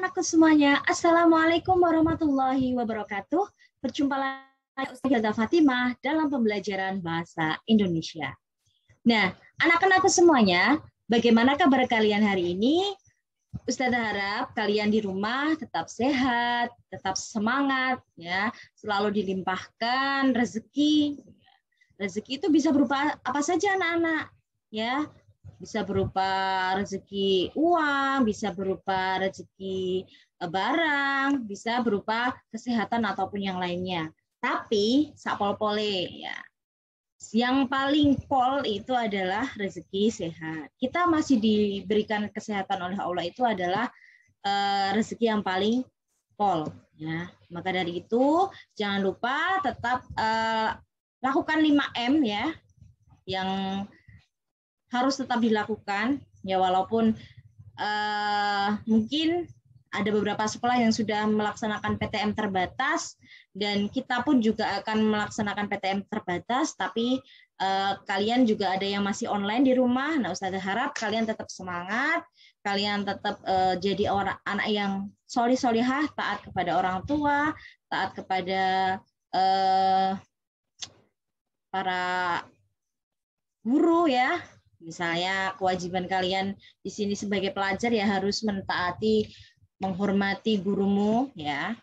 anak-anakku semuanya, Assalamualaikum warahmatullahi wabarakatuh. Berjumpa lagi Ustazah Fatimah dalam pembelajaran bahasa Indonesia. Nah, anak-anakku semuanya, bagaimana kabar kalian hari ini? Ustazah harap kalian di rumah tetap sehat, tetap semangat, ya, selalu dilimpahkan rezeki. Rezeki itu bisa berupa apa saja anak-anak, ya. Bisa berupa rezeki uang, bisa berupa rezeki barang, bisa berupa kesehatan ataupun yang lainnya. Tapi sapol-pole ya. Yang paling pol itu adalah rezeki sehat. Kita masih diberikan kesehatan oleh Allah itu adalah rezeki yang paling pol ya. Maka dari itu jangan lupa tetap lakukan 5M ya. Yang harus tetap dilakukan ya, walaupun mungkin ada beberapa sekolah yang sudah melaksanakan PTM terbatas dan kita pun juga akan melaksanakan PTM terbatas, tapi kalian juga ada yang masih online di rumah. Nah, Ustazah harap kalian tetap semangat, kalian tetap jadi anak yang solihah, taat kepada orang tua, taat kepada para guru ya. Misalnya kewajiban kalian di sini sebagai pelajar ya harus mentaati, menghormati gurumu ya.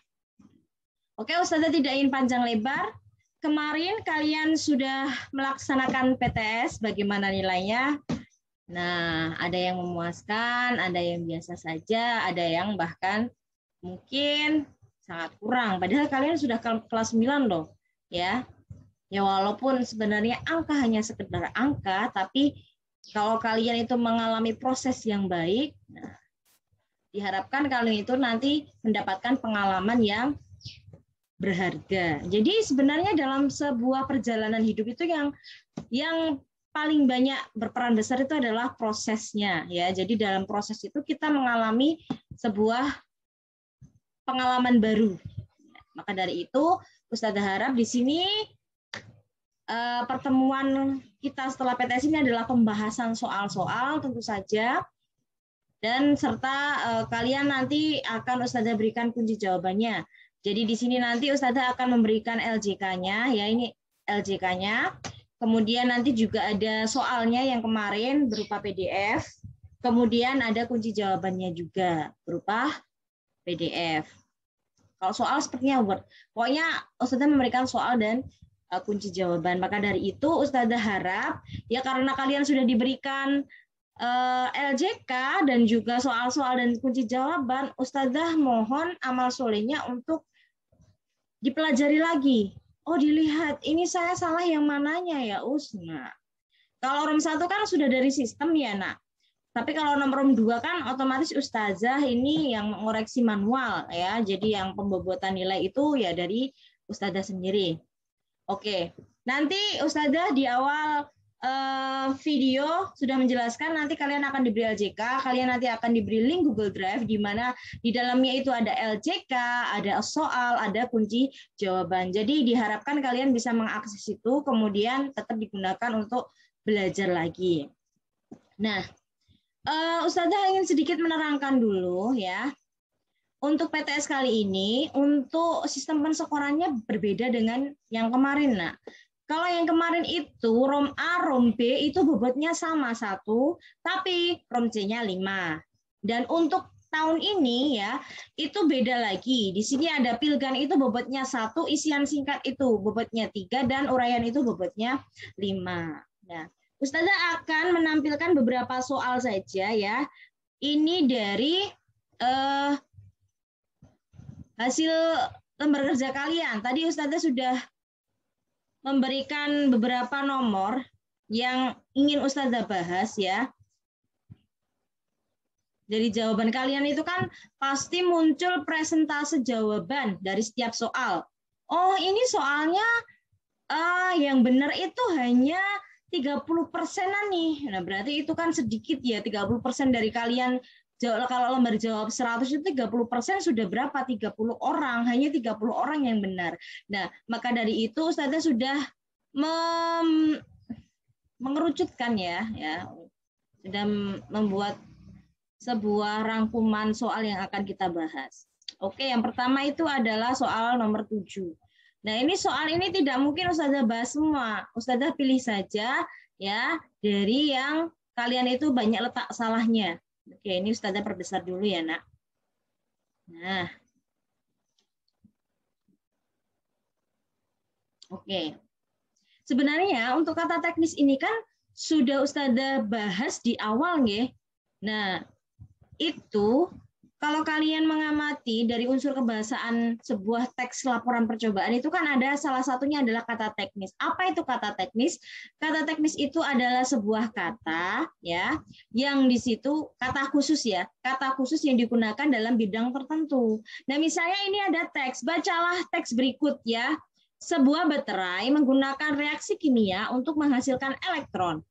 Oke, Ustazah tidak ingin panjang lebar. Kemarin kalian sudah melaksanakan PTS, bagaimana nilainya? Nah, ada yang memuaskan, ada yang biasa saja, ada yang bahkan mungkin sangat kurang. Padahal kalian sudah kelas 9 loh, ya. Ya walaupun sebenarnya angka hanya sekedar angka, tapi kalau kalian itu mengalami proses yang baik, nah, diharapkan kalian itu nanti mendapatkan pengalaman yang berharga. Jadi sebenarnya dalam sebuah perjalanan hidup itu yang paling banyak berperan besar itu adalah prosesnya ya. Jadi dalam proses itu kita mengalami sebuah pengalaman baru. Maka dari itu Ustazah harap di sini pertemuan kita setelah PTS ini adalah pembahasan soal-soal tentu saja, dan serta kalian nanti akan Ustazah berikan kunci jawabannya. Jadi di sini nanti Ustazah akan memberikan LJK-nya, ya ini LJK-nya. Kemudian nanti juga ada soalnya yang kemarin berupa PDF. Kemudian ada kunci jawabannya juga berupa PDF. Kalau soal sepertinya Word. Pokoknya Ustazah memberikan soal dan kunci jawaban. Maka dari itu Ustazah harap ya, karena kalian sudah diberikan LJK dan juga soal-soal dan kunci jawaban, Ustazah mohon amal solehnya untuk dipelajari lagi. Oh, dilihat ini saya salah yang mananya ya Usna. Kalau ROM 1 kan sudah dari sistem ya nak. Tapi kalau nomor ROM 2 kan otomatis Ustazah ini yang mengoreksi manual ya. Jadi yang pembobotan nilai itu ya dari Ustazah sendiri. Oke, nanti Ustazah di awal video sudah menjelaskan nanti kalian akan diberi LJK, kalian nanti akan diberi link Google Drive di mana di dalamnya itu ada LJK, ada soal, ada kunci jawaban. Jadi diharapkan kalian bisa mengakses itu, kemudian tetap digunakan untuk belajar lagi. Nah, Ustazah ingin sedikit menerangkan dulu ya. Untuk PTS kali ini, untuk sistem penskorannya berbeda dengan yang kemarin. Nah, kalau yang kemarin itu ROM A, ROM B itu bobotnya sama 1, tapi ROM C-nya 5. Dan untuk tahun ini ya, itu beda lagi. Di sini ada Pilgan itu bobotnya 1, isian singkat itu bobotnya 3, dan uraian itu bobotnya 5. Nah, Ustazah akan menampilkan beberapa soal saja ya. Ini dari hasil lembar kerja kalian. Tadi Ustazah sudah memberikan beberapa nomor yang ingin Ustazah bahas ya. Dari jawaban kalian itu kan pasti muncul presentase jawaban dari setiap soal. Oh, ini soalnya yang benar itu hanya 30%-an nih. Nah, berarti itu kan sedikit ya, 30% dari kalian. Kalau lembar jawab 100 itu 30% sudah berapa? 30 orang, hanya 30 orang yang benar. Nah, maka dari itu Ustazah sudah mengerucutkan ya, sudah membuat sebuah rangkuman soal yang akan kita bahas. Oke, yang pertama itu adalah soal nomor 7. Nah, ini soal ini tidak mungkin Ustazah bahas semua. Ustazah pilih saja ya dari yang kalian itu banyak letak salahnya. Oke, ini Ustazah perbesar dulu ya, Nak. Nah. Oke. Sebenarnya untuk kata teknis ini kan sudah Ustazah bahas di awal nggih. Nah, itu kalau kalian mengamati dari unsur kebahasaan sebuah teks laporan percobaan itu kan ada salah satunya adalah kata teknis. Apa itu kata teknis? Kata teknis itu adalah sebuah kata ya yang di situ kata khusus ya, kata khusus yang digunakan dalam bidang tertentu. Nah, misalnya ini ada teks, bacalah teks berikut ya. Sebuah baterai menggunakan reaksi kimia untuk menghasilkan elektron.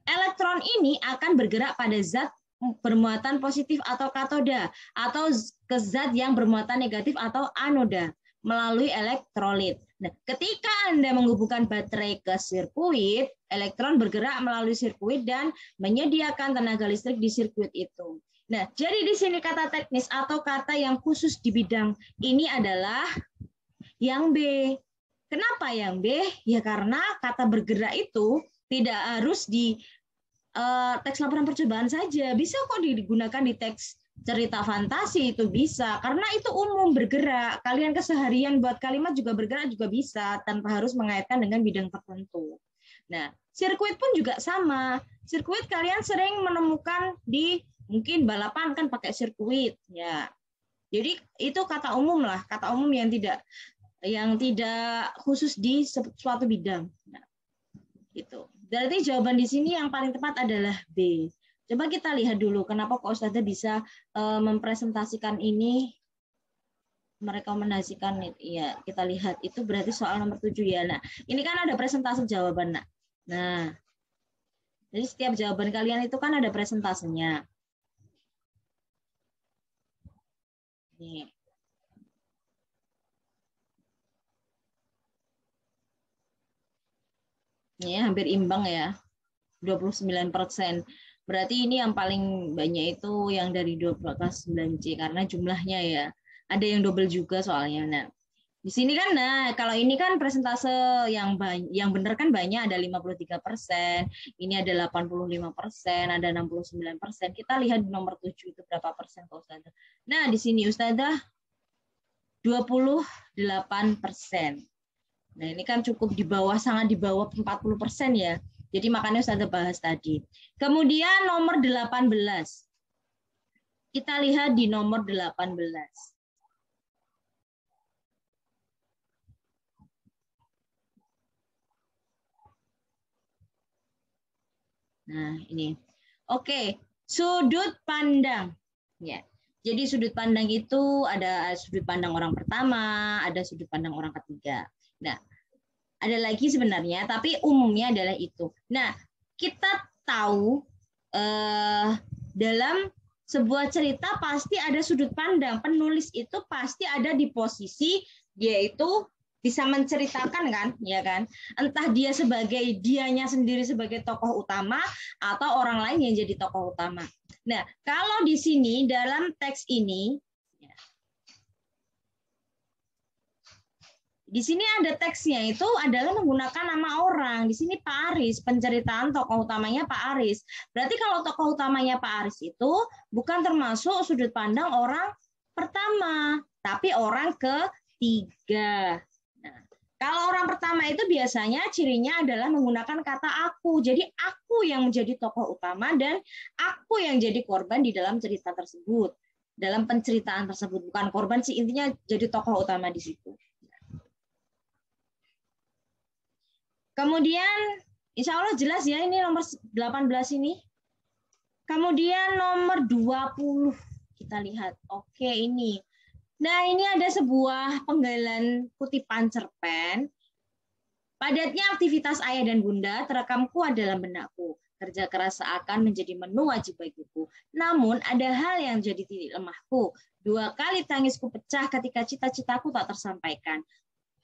Elektron ini akan bergerak pada zat bermuatan positif atau katoda atau ke zat yang bermuatan negatif atau anoda melalui elektrolit. Nah, ketika Anda menghubungkan baterai ke sirkuit, elektron bergerak melalui sirkuit dan menyediakan tenaga listrik di sirkuit itu. Nah, jadi di sini kata teknis atau kata yang khusus di bidang ini adalah yang B. Kenapa yang B? Ya karena kata bergerak itu tidak harus di teks laporan percobaan saja, bisa kok digunakan di teks cerita fantasi itu bisa, karena itu umum bergerak. Kalian keseharian buat kalimat juga bergerak juga bisa tanpa harus mengaitkan dengan bidang tertentu. Nah, sirkuit pun juga sama. Sirkuit kalian sering menemukan di mungkin balapan kan pakai sirkuit ya. Jadi itu kata umum lah, kata umum yang tidak khusus di suatu bidang. Nah, gitu. Berarti jawaban di sini yang paling tepat adalah B. Coba kita lihat dulu kenapa kok Ustazah bisa mempresentasikan ini, merekomendasikan ya, kita lihat itu berarti soal nomor 7 ya. Nah, ini kan ada presentase jawaban, Nak. Nah, jadi setiap jawaban kalian itu kan ada presentasenya. Nih. Ini hampir imbang ya. 29%. Berarti ini yang paling banyak itu yang dari 29C karena jumlahnya ya. Ada yang double juga soalnya. Nah, di sini kan kalau ini kan presentase yang benar kan banyak, ada 53%, ini ada 85%, ada 69%. Kita lihat di nomor 7 itu berapa persen Pak Ustazah. Nah, di sini Ustazah 28%. Nah, ini kan cukup di bawah, sangat di bawah 40% ya. Jadi makanya Ustazah bahas tadi. Kemudian nomor 18. Kita lihat di nomor 18. Nah, ini. Oke, sudut pandang. Ya. Jadi sudut pandang itu ada sudut pandang orang pertama, ada sudut pandang orang ketiga. Nah, ada lagi sebenarnya, tapi umumnya adalah itu. Nah, kita tahu dalam sebuah cerita pasti ada sudut pandang. Penulis itu pasti ada di posisi yaitu bisa menceritakan kan, ya kan? Entah dia sebagai dianya sendiri sebagai tokoh utama atau orang lain yang jadi tokoh utama. Nah, kalau di sini dalam teks ini di sini ada teksnya itu adalah menggunakan nama orang. Di sini Pak Aris, penceritaan tokoh utamanya Pak Aris. Berarti kalau tokoh utamanya Pak Aris itu bukan termasuk sudut pandang orang pertama, tapi orang ketiga. Nah, kalau orang pertama itu biasanya cirinya adalah menggunakan kata aku. Jadi aku yang menjadi tokoh utama dan aku yang jadi korban di dalam cerita tersebut. Dalam penceritaan tersebut, bukan korban sih, intinya jadi tokoh utama di situ. Kemudian, insya Allah jelas ya ini nomor 18 ini. Kemudian nomor 20, kita lihat. Oke, ini. Nah, ini ada sebuah penggalan kutipan cerpen. Padatnya aktivitas ayah dan bunda terekam kuat dalam benakku. Kerja keras seakan menjadi menu wajib bagiku. Namun, ada hal yang jadi titik lemahku. 2 kali tangisku pecah ketika cita-citaku tak tersampaikan.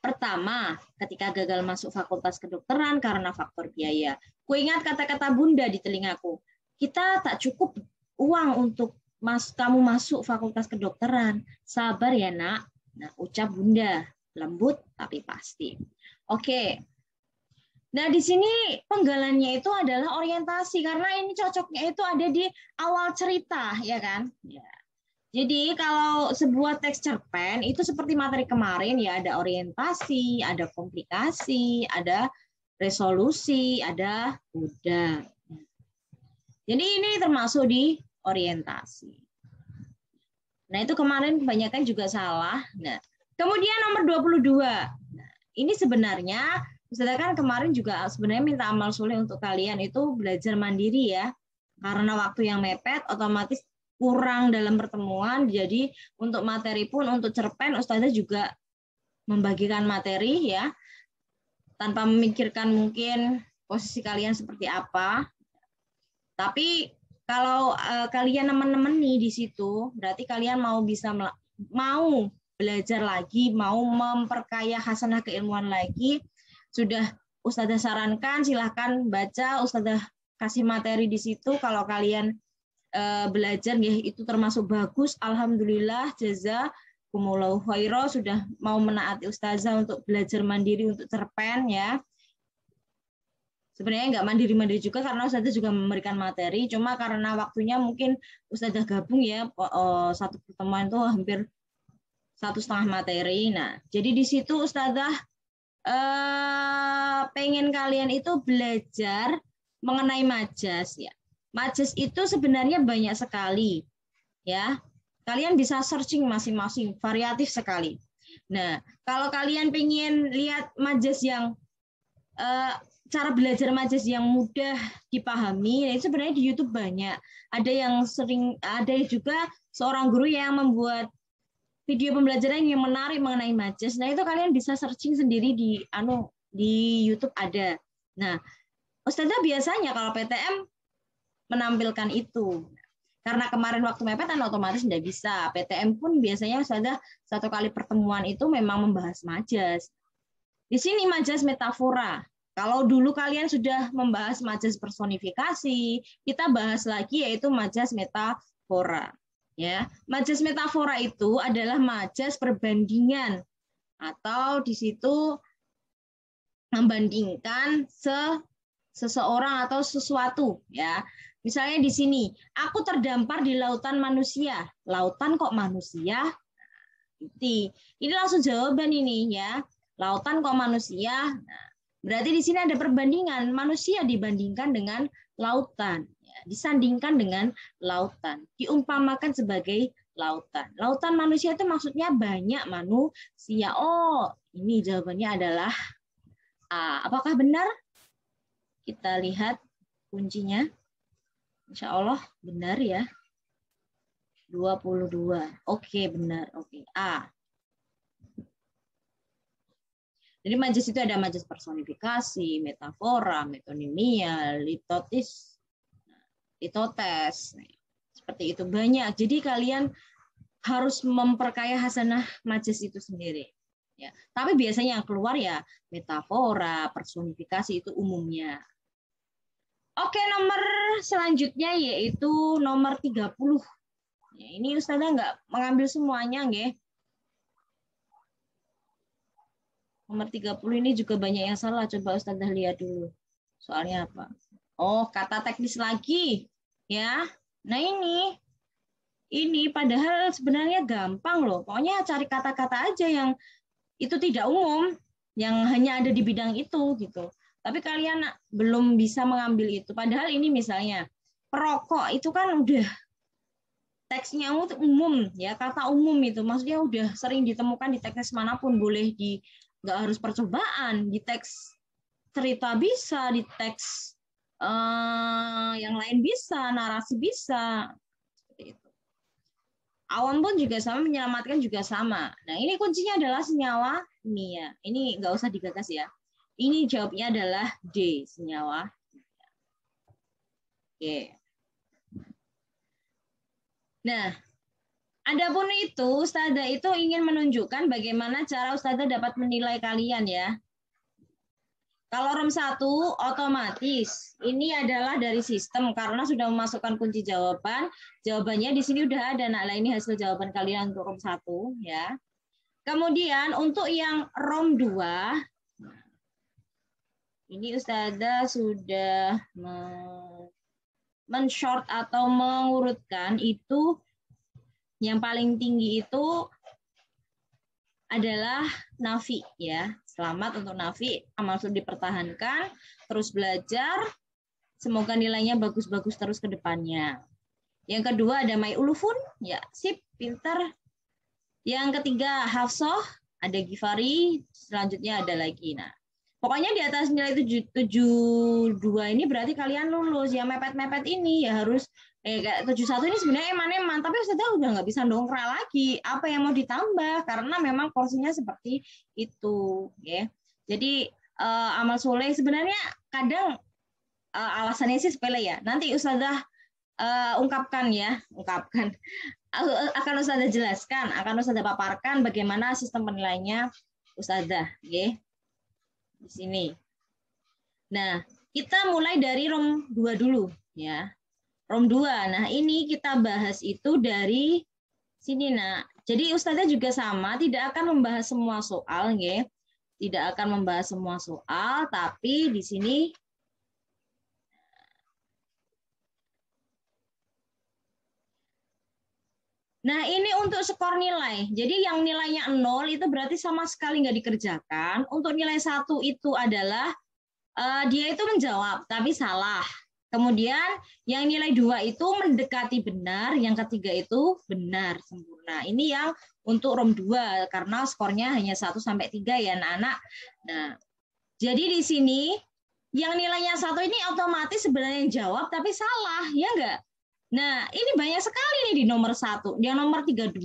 Pertama, ketika gagal masuk fakultas kedokteran karena faktor biaya. Kuingat kata-kata bunda di telingaku. Kita tak cukup uang untuk kamu masuk fakultas kedokteran. Sabar ya, Nak. Nah, ucap Bunda, lembut tapi pasti. Oke. Nah, di sini penggalannya itu adalah orientasi karena ini cocoknya itu ada di awal cerita, ya kan? Ya. Jadi kalau sebuah teks cerpen itu seperti materi kemarin ya, ada orientasi, ada komplikasi, ada resolusi, ada udah. Jadi ini termasuk di orientasi. Nah, itu kemarin kebanyakan juga salah. Nah, kemudian nomor 22. Nah, ini sebenarnya Ustazah kan kemarin juga sebenarnya minta amal soleh untuk kalian itu belajar mandiri ya. Karena waktu yang mepet otomatis kurang dalam pertemuan. Jadi untuk materi pun untuk cerpen Ustazah juga membagikan materi ya. Tanpa memikirkan mungkin posisi kalian seperti apa. Tapi kalau kalian teman-teman nih di situ, berarti kalian mau belajar lagi, mau memperkaya hasanah keilmuan lagi, sudah Ustazah sarankan silahkan baca, Ustazah kasih materi di situ. Kalau kalian belajar ya itu termasuk bagus, alhamdulillah, jazakumullahu khairan sudah mau menaati Ustazah untuk belajar mandiri untuk cerpen ya. Sebenarnya nggak mandiri-mandiri juga karena Ustazah juga memberikan materi, cuma karena waktunya mungkin Ustazah gabung ya, satu pertemuan itu hampir 1,5 materi. Nah, jadi di situ Ustazah pengen kalian itu belajar mengenai majas ya. Majas itu sebenarnya banyak sekali ya. Kalian bisa searching masing-masing, variatif sekali. Nah, kalau kalian pengen lihat majas yang cara belajar majas yang mudah dipahami, itu sebenarnya di YouTube banyak. Ada juga seorang guru yang membuat video pembelajaran yang menarik mengenai majas. Nah, itu kalian bisa searching sendiri di YouTube ada. Nah, Ustazah biasanya kalau PTM menampilkan itu. Karena kemarin waktu mepet kan otomatis tidak bisa. PTM pun biasanya Ustazah satu kali pertemuan itu memang membahas majas. Di sini majas metafora. Kalau dulu kalian sudah membahas majas personifikasi, kita bahas lagi yaitu majas metafora. Ya, majas metafora itu adalah majas perbandingan atau di situ membandingkan seseorang atau sesuatu ya. Misalnya di sini, aku terdampar di lautan manusia. Lautan kok manusia? Ini langsung jawaban ini ya. Lautan kok manusia? Nah, berarti di sini ada perbandingan manusia dibandingkan dengan lautan. Disandingkan dengan lautan, diumpamakan sebagai lautan. Lautan manusia itu maksudnya banyak manusia. Oh, ini jawabannya adalah A. Apakah benar? Kita lihat kuncinya. Insya Allah benar ya. 22. Oke, benar. Oke, A. Jadi majas itu ada majas personifikasi, metafora, metonimia, litotes, seperti itu banyak. Jadi kalian harus memperkaya hasanah majas itu sendiri. Ya. Tapi biasanya yang keluar ya metafora, personifikasi itu umumnya. Oke, nomor selanjutnya yaitu nomor 30. Ya, ini Ustazah nggak mengambil semuanya, nggih. Nomor 30 ini juga banyak yang salah. Coba Ustazah lihat dulu. Soalnya apa? Oh, kata teknis lagi. Ya. Nah, ini padahal sebenarnya gampang loh. Pokoknya cari kata-kata aja yang itu tidak umum, yang hanya ada di bidang itu gitu. Tapi kalian belum bisa mengambil itu. Padahal ini misalnya perokok itu kan udah teksnya umum ya, kata umum itu maksudnya udah sering ditemukan di teks manapun, boleh nggak harus percobaan, di teks cerita bisa, di teks yang lain bisa, narasi bisa. Seperti itu. Awam pun juga sama, menyelamatkan juga sama. Nah, ini kuncinya adalah senyawa ini ya. Ini nggak usah digagas ya. Ini jawabnya adalah D, senyawa. Oke. Nah, adapun itu, Ustazah itu ingin menunjukkan bagaimana cara Ustazah dapat menilai kalian ya. Kalau ROM 1 otomatis ini adalah dari sistem karena sudah memasukkan kunci jawaban. Jawabannya di sini udah ada. Nah, ini hasil jawaban kalian untuk ROM 1 ya. Kemudian untuk yang ROM 2 ini Ustazah sudah men-short atau mengurutkan itu yang paling tinggi itu adalah Nafi ya. Selamat untuk Nafi, amal sudah dipertahankan, terus belajar, semoga nilainya bagus-bagus terus ke depannya. Yang kedua ada Mai Ulufun, ya sip, pinter. Yang ketiga Hafsoh, ada Gifari, selanjutnya ada lagi. Nah, pokoknya di atas nilai 72 ini berarti kalian lulus. Yang mepet-mepet ini ya harus 71 ini sebenarnya eman-eman, tapi Ustazah udah nggak bisa dongkrak lagi. Apa yang mau ditambah? Karena memang porsinya seperti itu, ya. Jadi amal soleh sebenarnya kadang alasannya sih sepele ya. Nanti Ustazah ungkapkan ya, akan Ustazah jelaskan, akan Ustazah paparkan bagaimana sistem penilaiannya Ustazah, ya. Di sini. Nah, kita mulai dari ROM 2 dulu ya. ROM 2. Nah, ini kita bahas itu dari sini, Nak. Jadi Ustazah juga sama, tidak akan membahas semua soal, ya. Tidak akan membahas semua soal, tapi di sini nah, ini untuk skor nilai. Jadi yang nilainya 0 itu berarti sama sekali nggak dikerjakan. Untuk nilai 1 itu adalah dia itu menjawab, tapi salah. Kemudian yang nilai 2 itu mendekati benar, yang ketiga itu benar, sempurna. Ini yang untuk ROM 2, karena skornya hanya 1-3 ya anak-anak. Nah, jadi di sini yang nilainya 1 ini otomatis sebenarnya jawab, tapi salah, ya enggak? Nah, ini banyak sekali nih di nomor 1, yang nomor 32.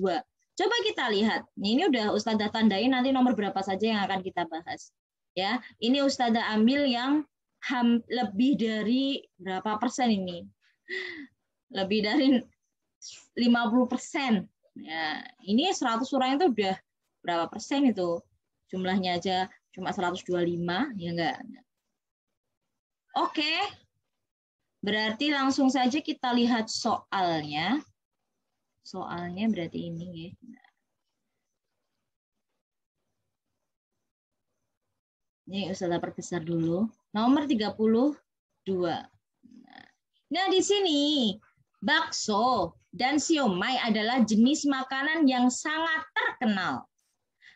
Coba kita lihat. Ini udah Ustazah tandain nanti nomor berapa saja yang akan kita bahas. Ya, ini Ustazah ambil yang lebih dari berapa persen ini? Lebih dari 50%. Ya, ini 100 orang itu udah berapa persen itu? Jumlahnya aja cuma 125, ya enggak? Oke. Berarti langsung saja kita lihat soalnya. Soalnya berarti ini ya. Ini Ustazah perbesar dulu. Nomor 32. Nah, di sini bakso dan siomay adalah jenis makanan yang sangat terkenal.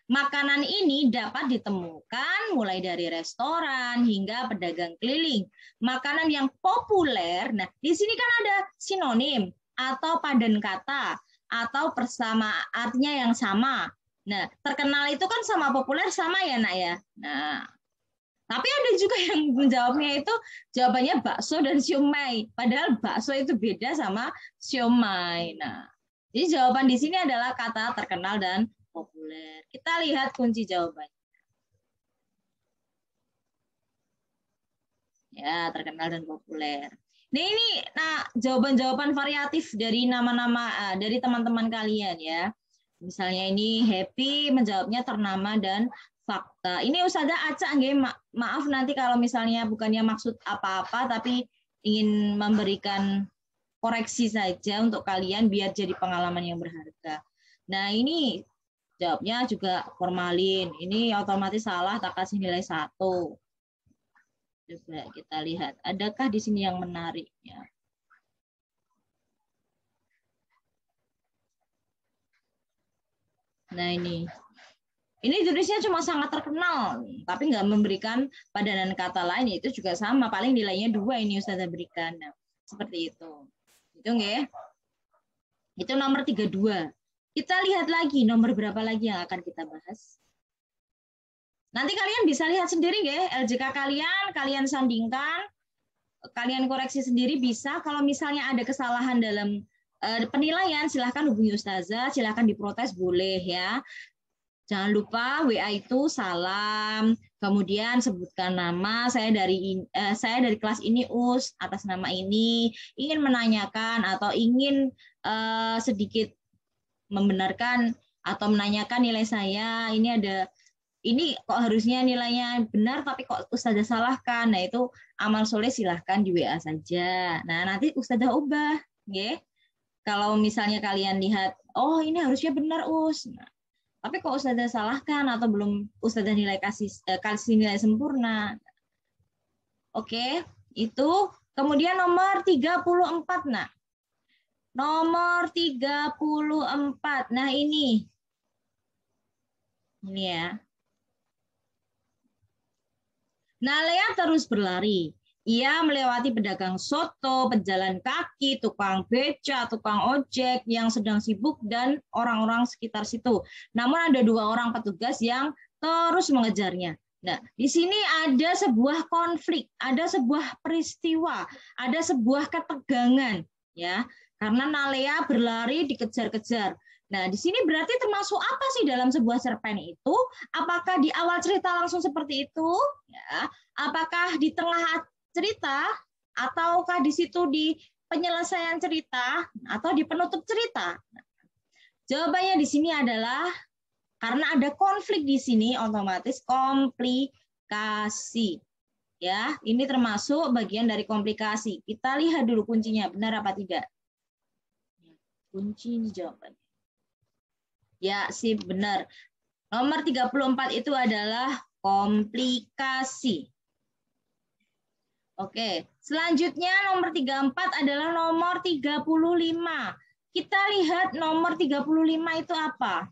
Makanan ini dapat ditemukan mulai dari restoran hingga pedagang keliling. Makanan yang populer, nah di sini kan ada sinonim atau padan kata atau bersama artinya yang sama. Nah, terkenal itu kan sama populer sama ya, Nak ya. Nah, tapi ada juga yang menjawabnya itu jawabannya bakso dan siomay. Padahal bakso itu beda sama siomay. Nah, jadi jawaban di sini adalah kata terkenal dan populer. Kita lihat kunci jawabannya. Ya, terkenal dan populer. Nah, ini jawaban-jawaban variatif dari nama-nama dari teman-teman kalian ya. Misalnya ini Happy menjawabnya ternama dan fakta. Ini Ustazah acak nggih, maaf nanti kalau misalnya bukannya maksud apa-apa tapi ingin memberikan koreksi saja untuk kalian biar jadi pengalaman yang berharga. Nah, ini jawabnya juga formalin. Ini otomatis salah, tak kasih nilai 1. Coba kita lihat, adakah di sini yang menarik? Ya. Nah, ini tulisnya cuma sangat terkenal, tapi nggak memberikan padanan kata lain, itu juga sama. Paling nilainya 2 ini Ustazah berikan. Nah, seperti itu. Itu nggih. Itu nomor 32. Kita lihat lagi nomor berapa lagi yang akan kita bahas. Nanti kalian bisa lihat sendiri ya, LJK kalian sandingkan, kalian koreksi sendiri bisa. Kalau misalnya ada kesalahan dalam penilaian, silahkan hubungi Ustazah, silahkan diprotes boleh ya. Jangan lupa WA itu salam, kemudian sebutkan nama, saya dari kelas ini Us, atas nama ini, ingin menanyakan atau ingin sedikit membenarkan atau menanyakan nilai saya, ini ada ini kok harusnya nilainya benar tapi kok Ustazah salahkan. Nah, itu amal soleh silahkan di WA saja. Nah, nanti Ustazah ubah. Ya. Kalau misalnya kalian lihat, oh ini harusnya benar Nah, tapi kok Ustazah salahkan atau belum Ustazah kasih nilai sempurna. Oke, itu. Kemudian nomor 34. Nah, nomor 34. Nah, ini ya. Nalea terus berlari. Ia melewati pedagang soto, pejalan kaki, tukang beca, tukang ojek yang sedang sibuk, dan orang-orang sekitar situ. Namun ada 2 orang petugas yang terus mengejarnya. Nah, di sini ada sebuah konflik, ada sebuah peristiwa, ada sebuah ketegangan, ya. Karena Nalea berlari dikejar-kejar. Nah, di sini berarti termasuk apa sih dalam sebuah cerpen itu? Apakah di awal cerita langsung seperti itu? Ya. Apakah di tengah cerita? Ataukah di situ di penyelesaian cerita? Atau di penutup cerita? Jawabannya di sini adalah karena ada konflik di sini, otomatis komplikasi. Ya, ini termasuk bagian dari komplikasi. Kita lihat dulu kuncinya, benar apa tidak? Kunci jawabannya. Ya, sip, benar. Nomor 34 itu adalah komplikasi. Oke, selanjutnya nomor 34 adalah nomor 35. Kita lihat nomor 35 itu apa?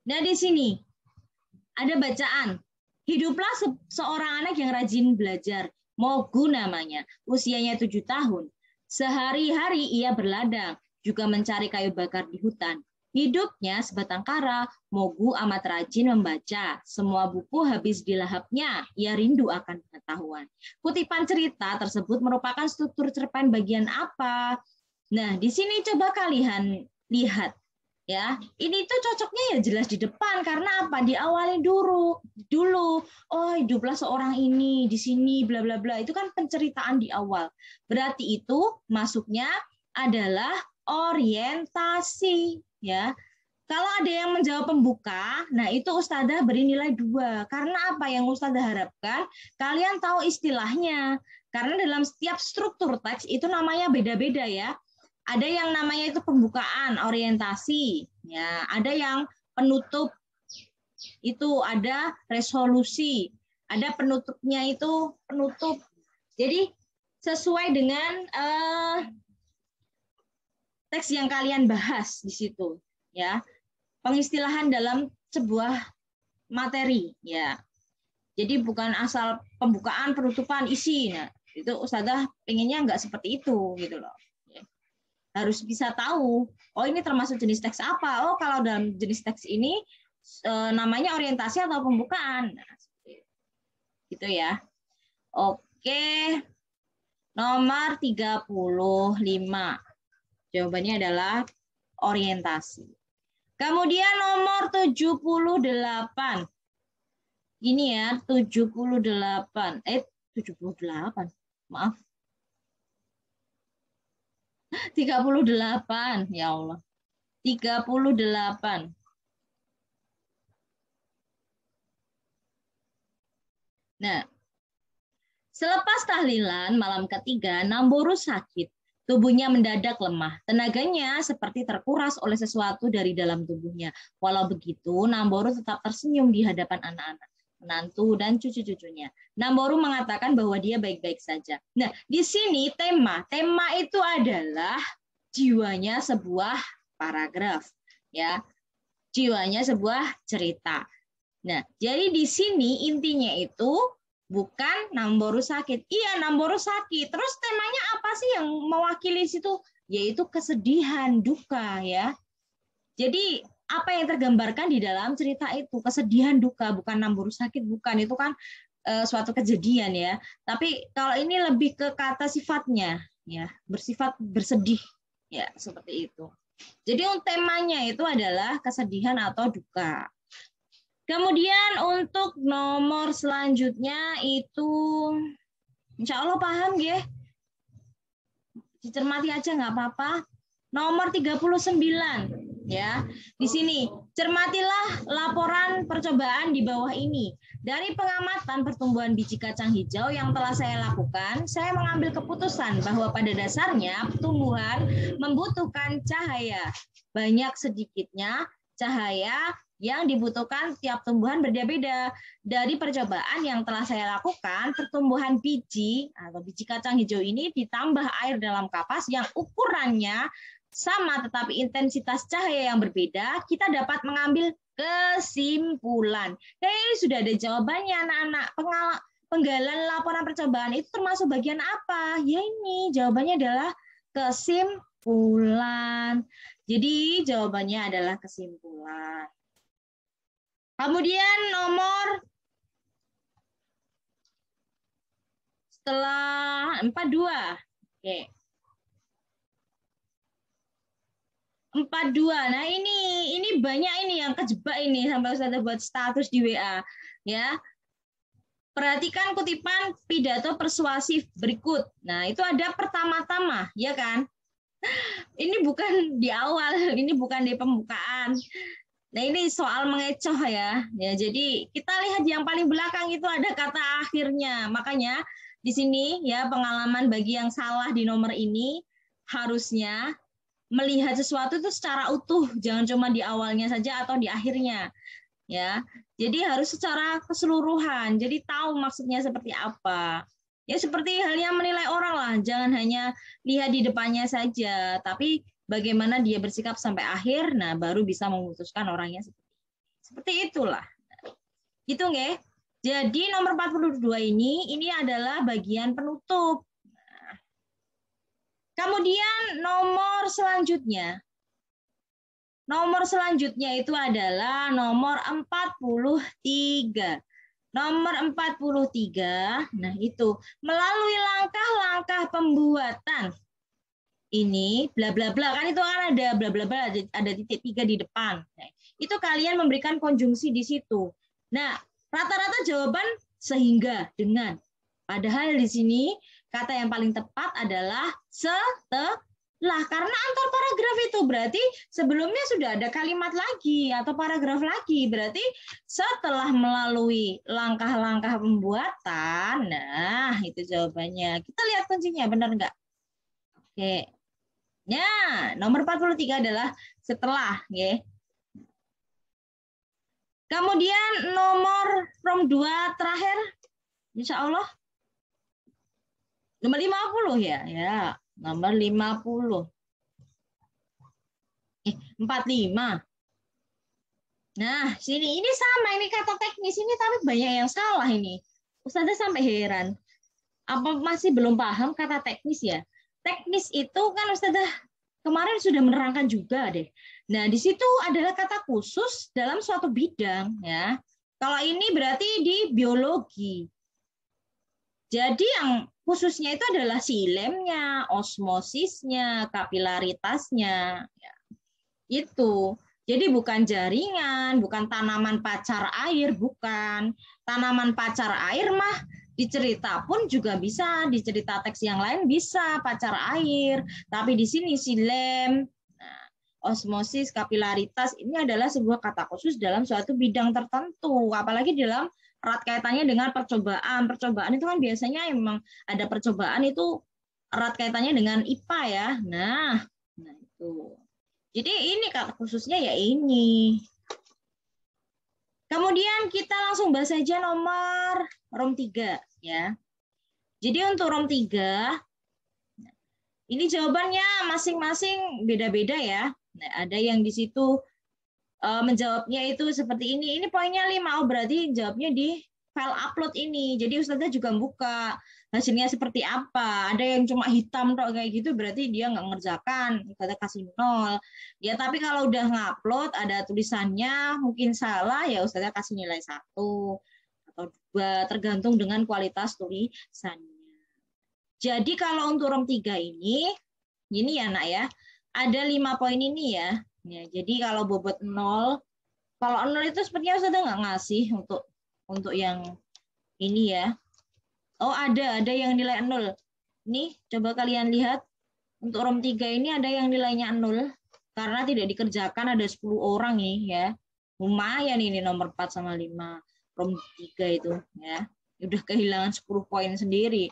Nah, di sini ada bacaan. Hiduplah seorang anak yang rajin belajar. Mogu namanya. Usianya 7 tahun. Sehari-hari ia berladang, juga mencari kayu bakar di hutan. Hidupnya sebatang kara, Mogu amat rajin membaca. Semua buku habis dilahapnya, ia rindu akan pengetahuan. Kutipan cerita tersebut merupakan struktur cerpen bagian apa? Nah, di sini coba kalian lihat. Ya, ini tuh cocoknya ya jelas di depan karena apa? Diawali dulu. Oh, hiduplah seorang ini di sini bla bla bla. Itu kan penceritaan di awal. Berarti itu masuknya adalah orientasi, ya. Kalau ada yang menjawab pembuka, nah itu Ustazah beri nilai 2. Karena apa yang Ustazah harapkan? Kalian tahu istilahnya. Karena dalam setiap struktur teks itu namanya beda-beda ya. Ada yang namanya itu pembukaan, orientasi, ya. Ada yang penutup, itu ada resolusi. Ada penutupnya itu penutup. Jadi sesuai dengan teks yang kalian bahas di situ, ya. Pengistilahan dalam sebuah materi, ya. Jadi bukan asal pembukaan, penutupan, isi. Nah, itu Ustazah pengennya nggak seperti itu, gitu loh. Harus bisa tahu, oh ini termasuk jenis teks apa. Oh, kalau dalam jenis teks ini namanya orientasi atau pembukaan. Nah, gitu ya. Oke. Nomor 35. Jawabannya adalah orientasi. Kemudian nomor 78. Ini ya, 78. 78. Maaf. 38, ya Allah. 38. Nah, selepas tahlilan malam ketiga, Namboru sakit. Tubuhnya mendadak lemah. Tenaganya seperti terkuras oleh sesuatu dari dalam tubuhnya. Walau begitu, Namboru tetap tersenyum di hadapan anak-anak, menantu, dan cucu-cucunya. Namboru mengatakan bahwa dia baik-baik saja. Nah, di sini tema itu adalah jiwanya sebuah paragraf, ya. Jiwanya sebuah cerita. Nah, jadi di sini intinya itu bukan Namboru sakit. Iya, Namboru sakit. Terus temanya apa sih yang mewakili situ? Yaitu kesedihan, duka, ya. Jadi apa yang tergambarkan di dalam cerita itu? Kesedihan, duka, bukan Namboru sakit, bukan. Itu kan suatu kejadian, ya. Tapi kalau ini lebih ke kata sifatnya, ya, bersifat bersedih, ya, seperti itu. Jadi temanya itu adalah kesedihan atau duka. Kemudian untuk nomor selanjutnya itu insya Allah paham ya. Dicermati aja nggak apa-apa. Nomor 39. Ya, di sini cermatilah laporan percobaan di bawah ini. Dari pengamatan pertumbuhan biji kacang hijau yang telah saya lakukan, saya mengambil keputusan bahwa pada dasarnya tumbuhan membutuhkan cahaya. Banyak sedikitnya cahaya yang dibutuhkan tiap tumbuhan berbeda-beda. Dari percobaan yang telah saya lakukan, pertumbuhan biji atau biji kacang hijau ini ditambah air dalam kapas yang ukurannya sama tetapi intensitas cahaya yang berbeda, kita dapat mengambil kesimpulan. Ini sudah ada jawabannya anak-anak. Penggalan laporan percobaan itu termasuk bagian apa? Ya ini, jawabannya adalah kesimpulan. Jadi jawabannya adalah kesimpulan. Kemudian nomor setelah 42. Oke. 42. Nah, ini banyak ini yang kejebak ini sampai Ustazah buat status di WA, ya. Perhatikan kutipan pidato persuasif berikut. Nah, itu ada pertama-tama, ya kan? Ini bukan di awal, ini bukan di pembukaan. Nah, ini soal mengecoh ya. Ya, jadi kita lihat yang paling belakang itu ada kata akhirnya. Makanya di sini ya pengalaman bagi yang salah di nomor ini harusnya melihat sesuatu itu secara utuh, jangan cuma di awalnya saja atau di akhirnya. Ya. Jadi harus secara keseluruhan. Jadi tahu maksudnya seperti apa. Ya seperti halnya menilai orang lah, jangan hanya lihat di depannya saja, tapi bagaimana dia bersikap sampai akhir, nah baru bisa memutuskan orangnya seperti itulah. Gitu nggih. Jadi nomor 42 ini adalah bagian penutup. Kemudian nomor selanjutnya. Nomor selanjutnya itu adalah nomor 43. Nomor 43, nah itu melalui langkah-langkah pembuatan. Ini bla bla bla kan itu kan ada bla bla bla ada titik 3 di depan. Nah, itu kalian memberikan konjungsi di situ. Nah, rata-rata jawaban sehingga dengan. Padahal di sini kata yang paling tepat adalah setelah, karena antar paragraf itu berarti sebelumnya sudah ada kalimat lagi atau paragraf lagi, berarti setelah melalui langkah-langkah pembuatan. Nah, itu jawabannya. Kita lihat kuncinya, benar nggak? Oke. Nah, nomor 43 adalah setelah, ya. Kemudian nomor from 2 terakhir, insya Allah. Nomor 50 ya, nomor 50. 45. Nah, sini ini sama, ini kata teknis ini tapi banyak yang salah ini. Ustazah sampai heran. Apa masih belum paham kata teknis ya? Teknis itu kan Ustazah kemarin sudah menerangkan juga deh. Nah, di situ adalah kata khusus dalam suatu bidang ya. Kalau ini berarti di biologi. Jadi yang khususnya itu adalah silemnya, osmosisnya, kapilaritasnya. Ya. Itu. Jadi bukan jaringan, bukan tanaman pacar air, bukan. Tanaman pacar air mah dicerita pun juga bisa, di cerita teks yang lain bisa pacar air. Tapi di sini silem, osmosis, kapilaritas ini adalah sebuah kata khusus dalam suatu bidang tertentu, apalagi dalam erat kaitannya dengan percobaan. Percobaan itu kan biasanya emang ada percobaan itu erat kaitannya dengan IPA ya. Nah itu. Jadi ini kata khususnya ya ini. Kemudian kita langsung bahas saja nomor ROM 3 ya. Jadi untuk ROM 3 ini jawabannya masing-masing beda-beda ya. Nah, ada yang di situ menjawabnya itu seperti ini. Ini poinnya 5. Oh, berarti jawabnya di file upload ini. Jadi Ustazah juga buka hasilnya seperti apa. Ada yang cuma hitam tok kayak gitu berarti dia nggak ngerjakan. Ustazah kasih 0. Ya, tapi kalau udah ngupload ada tulisannya mungkin salah ya Ustazah kasih nilai 1 atau 2 tergantung dengan kualitas tulisannya. Jadi kalau untuk ROM 3 ini ya nak ya. Ada 5 poin ini ya. Ya, jadi kalau bobot 0, kalau 0 itu sepertinya Ustazah nggak ngasih untuk yang ini ya. Oh ada yang nilai 0. Nih coba kalian lihat untuk ROM 3 ini ada yang nilainya 0. karena tidak dikerjakan ada 10 orang nih ya. Lumayan ini nomor 4 sama 5. Rom 3 itu ya. Udah kehilangan 10 poin sendiri.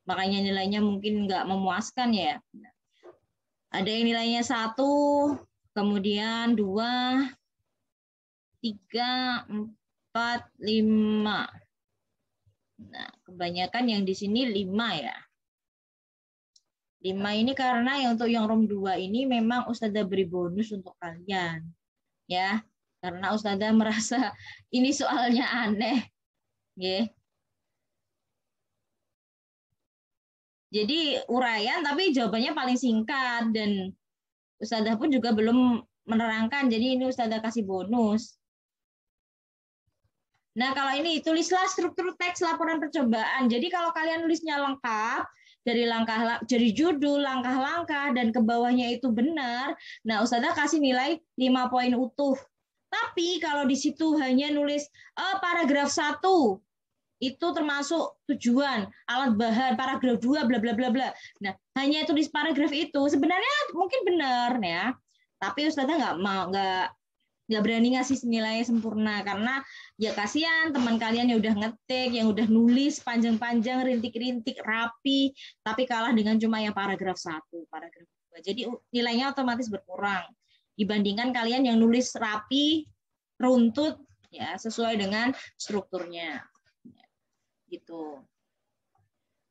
Makanya nilainya mungkin nggak memuaskan ya. Ada yang nilainya 1, kemudian 2, 3, 4, 5. Nah, kebanyakan yang di sini 5 ya. 5 ini karena yang untuk yang Rom 2 ini memang Ustazah beri bonus untuk kalian. Ya, karena Ustazah merasa ini soalnya aneh. Ya. Jadi uraian tapi jawabannya paling singkat dan Ustazah pun juga belum menerangkan. Jadi ini Ustazah kasih bonus. Nah, kalau ini tulislah struktur teks laporan percobaan. Jadi kalau kalian nulisnya lengkap, dari judul, langkah-langkah, dan ke bawahnya itu benar, nah Ustazah kasih nilai 5 poin utuh. Tapi kalau di situ hanya nulis paragraf 1, itu termasuk tujuan, alat bahan, paragraf 2, bla bla bla bla. Nah, hanya tulis paragraf itu sebenarnya mungkin benar ya. Tapi Ustazah nggak berani ngasih nilai sempurna karena ya kasihan teman kalian yang udah ngetik, yang udah nulis panjang-panjang, rintik-rintik, rapi, tapi kalah dengan cuma yang paragraf 1, paragraf 2. Jadi nilainya otomatis berkurang dibandingkan kalian yang nulis rapi, runtut, ya sesuai dengan strukturnya. Gitu.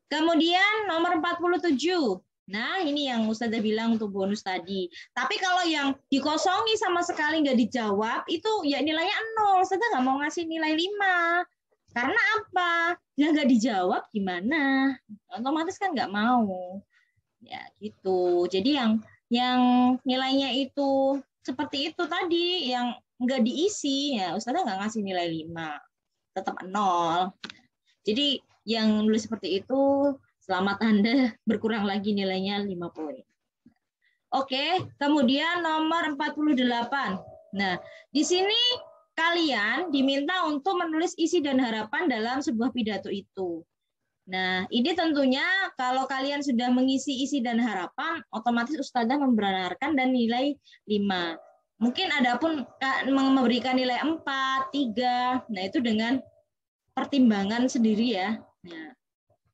Kemudian nomor 47. Nah, ini yang Ustazah bilang untuk bonus tadi. Tapi kalau yang dikosongi sama sekali nggak dijawab, itu ya nilainya 0. Ustazah nggak mau ngasih nilai 5. Karena apa? Ya nggak dijawab gimana? Otomatis kan nggak mau. Ya gitu. Jadi yang nilainya itu seperti itu tadi, yang nggak diisi, ya Ustazah nggak ngasih nilai 5. Tetap 0. Jadi yang nulis seperti itu, selamat Anda berkurang lagi nilainya 5 poin. Oke, kemudian nomor 48. Nah, di sini kalian diminta untuk menulis isi dan harapan dalam sebuah pidato itu. Nah, ini tentunya kalau kalian sudah mengisi isi dan harapan, otomatis Ustazah membenarkan dan nilai 5. Mungkin ada pun memberikan nilai 4, 3. Nah, itu dengan pertimbangan sendiri ya. Nah,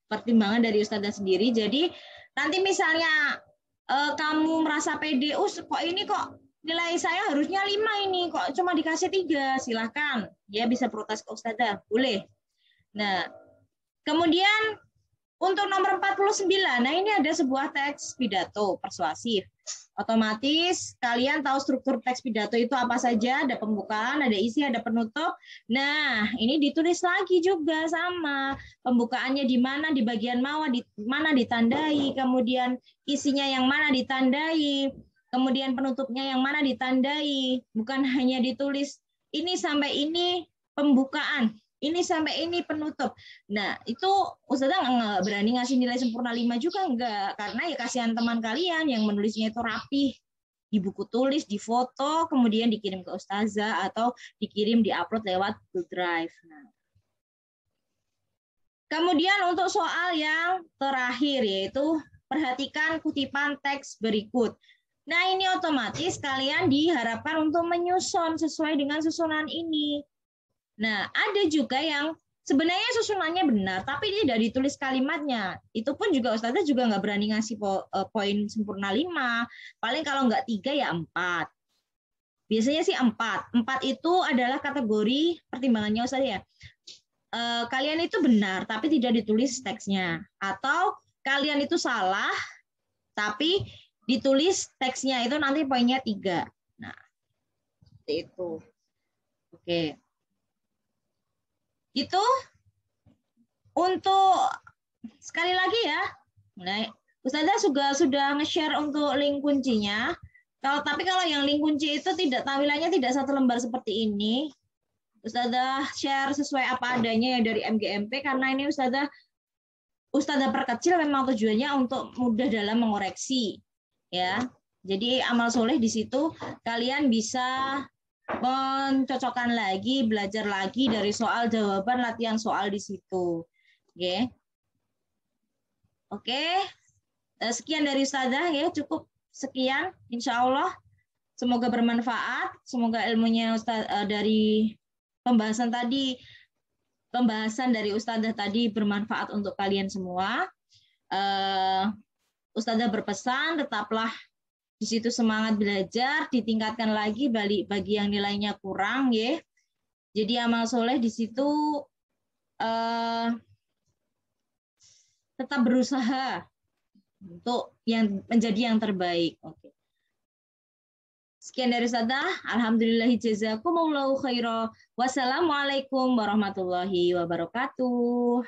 pertimbangan dari Ustazah sendiri. Jadi nanti misalnya kamu merasa pede, kok ini kok nilai saya harusnya 5 ini, kok cuma dikasih 3, silahkan. Ya bisa protes ke Ustazah, boleh. Nah, kemudian untuk nomor 49, nah ini ada sebuah teks pidato persuasif. Otomatis kalian tahu struktur teks pidato itu apa saja, ada pembukaan, ada isi, ada penutup. Nah, ini ditulis lagi juga sama. Pembukaannya di mana, di bagian mana ditandai, kemudian isinya yang mana ditandai, kemudian penutupnya yang mana ditandai. Bukan hanya ditulis ini sampai ini pembukaan, ini sampai ini penutup. Nah, itu Ustazah nggak berani ngasih nilai sempurna 5 juga enggak. Karena ya kasihan teman kalian yang menulisnya itu rapih. Di buku tulis, di foto, kemudian dikirim ke Ustazah atau dikirim di-upload lewat Google Drive. Nah. Kemudian untuk soal yang terakhir yaitu perhatikan kutipan teks berikut. Nah, ini otomatis kalian diharapkan untuk menyusun sesuai dengan susunan ini. Nah, ada juga yang sebenarnya susunannya benar, tapi tidak ditulis kalimatnya. Itu pun juga Ustazah juga nggak berani ngasih poin sempurna 5. Paling kalau nggak 3 ya 4. Biasanya sih 4. 4 itu adalah kategori pertimbangannya Ustazah ya. Kalian itu benar, tapi tidak ditulis teksnya. Atau kalian itu salah, tapi ditulis teksnya itu nanti poinnya 3. Nah, seperti itu. Oke. Itu untuk sekali lagi ya. Nah, Ustazah sudah nge-share untuk link kuncinya. Tapi kalau yang link kunci itu tampilannya tidak satu lembar seperti ini. Ustazah share sesuai apa adanya ya dari MGMP karena ini Ustazah perkecil memang tujuannya untuk mudah dalam mengoreksi ya. Jadi amal soleh di situ kalian bisa mencocokkan lagi, belajar lagi dari soal jawaban latihan soal di situ. Oke. Sekian dari Ustazah ya, cukup sekian insya Allah. Semoga bermanfaat, semoga ilmunya dari pembahasan dari Ustazah tadi bermanfaat untuk kalian semua. Ustazah berpesan, tetaplah di situ semangat belajar, ditingkatkan lagi bagi yang nilainya kurang, ya. Jadi amal soleh di situ tetap berusaha untuk menjadi yang terbaik. Oke. Sekian dari Ustazah. Alhamdulillahi jazakumullahu khairan. Wassalamualaikum warahmatullahi wabarakatuh.